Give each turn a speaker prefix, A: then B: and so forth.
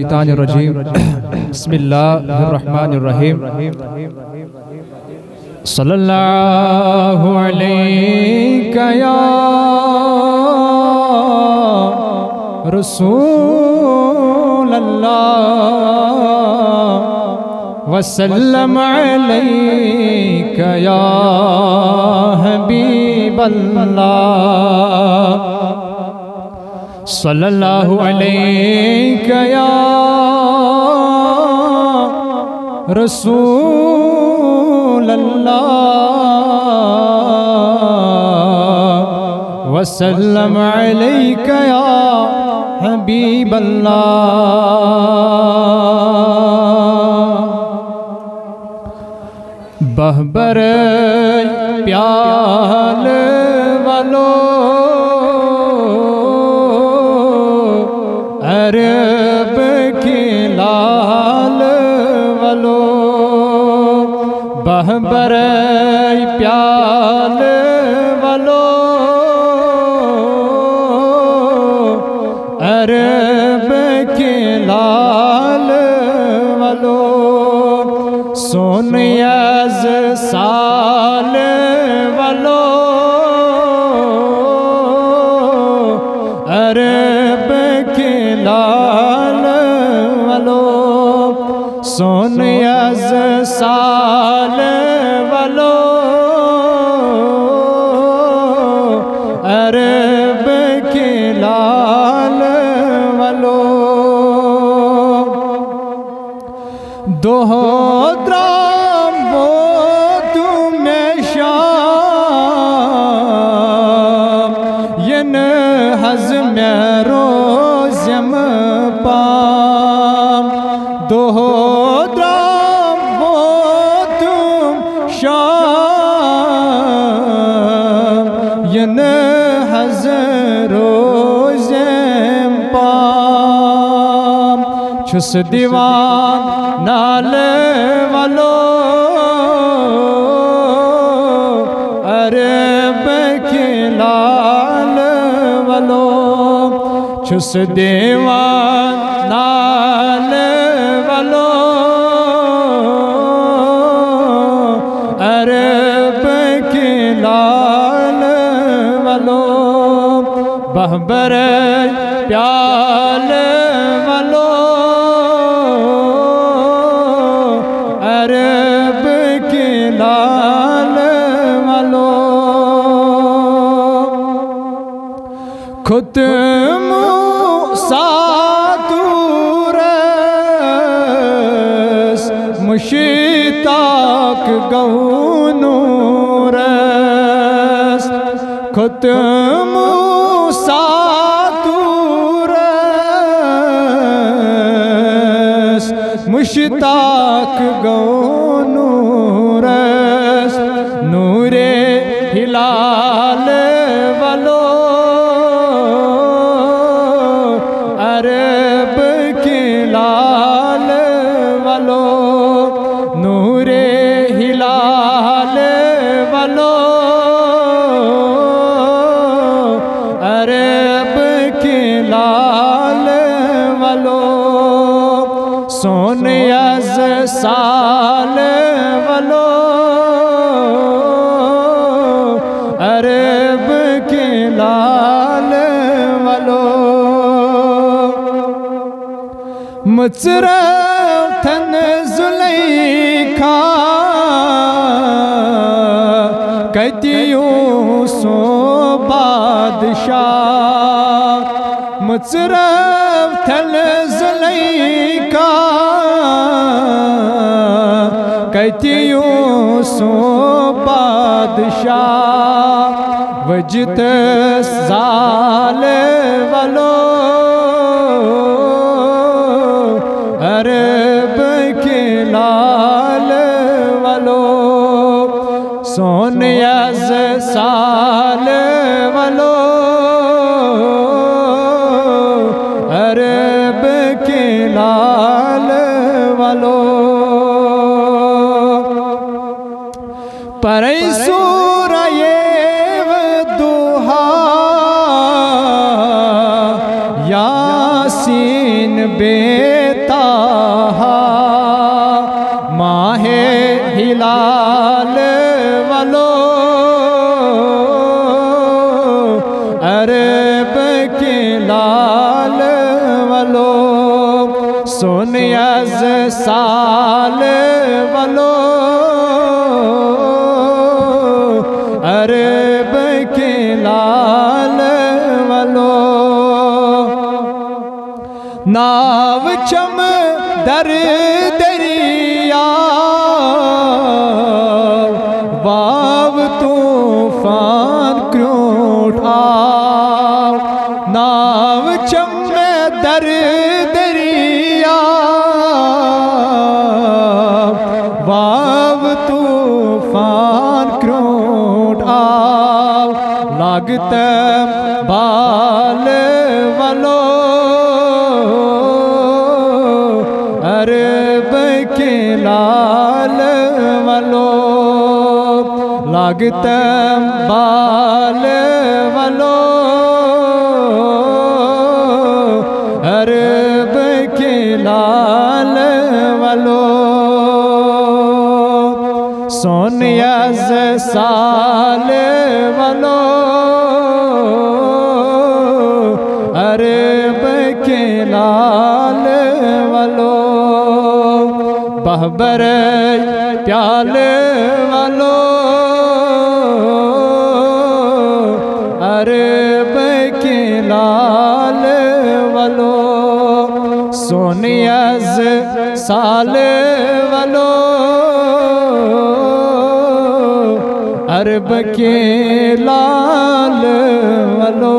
A: मिनश्शैतानिर्रजीम बिस्मिल्लाहिर्रहमानिर्रहीम सल्लल्लाहु अलैका या रसूलल्लाह वसल्लम अलैका या हबीबल्लाह सल्लल्लाहु अलैका या रसूलल्लाह वसल्लम अलैका या हबीबल्लाह। बहबर प्याल वालो अरब के लाल वालो, बहबर प्याल वालो अरब के लाल वालो, सोनियाज साल वालो अरब के लाल वालो, सोनियाज साल वालो अरब के लाल वालो। दोहद्राम वो तुम्हें शाम यन हज़म रोज़म पाम, दोहद्राम वो तुम शाम यन हज़म रोज़म पाम, छुस दीवान नाल वालो अरब के लाल वालो, छुस दीवान नाल वालो अरब के लाल वालो, बहबर प्याल वालो अरब के लाल वालो। खुद मूसा दूरस मुश्ताक गौनूरस, खुद मूसा दूरस मुश्ताक गौनूरस, नूरे हिलाल वालो अरब के लाल वालो, नूरे हिलाल वालो अरब के लाल वालो, सोनियाज साल वालो अरब के लाल वालो, मुचरफ थन ज़ुलैखा कहतियों सो बादशाह, मुचरफ थन ज़ुलैखा कहतियों सो बादशाह, वजद साल वालो अरब के लाल वालो, सोनियाज साल वालो अरब के लाल वालो। परैसूरा ये दुहा यासीन बेत माहे हिलाल वालो अरब के लाल वालो सुनियज साल वालो अरब के लाल वालो नाव चम दर दरिया वाव तूफान क्यों उठा नाव चम दर दरिया वाव तूफान क्यों उठा लागते बाल वालो अरब के लाल वालो लागते बाल वालो अरब के लाल वालो सोनियज साल वालो अरब के लाल वालो बहबर प्याल वालो अरब के लाल वालो सोनियज साल वालो अरब के लाल वालो।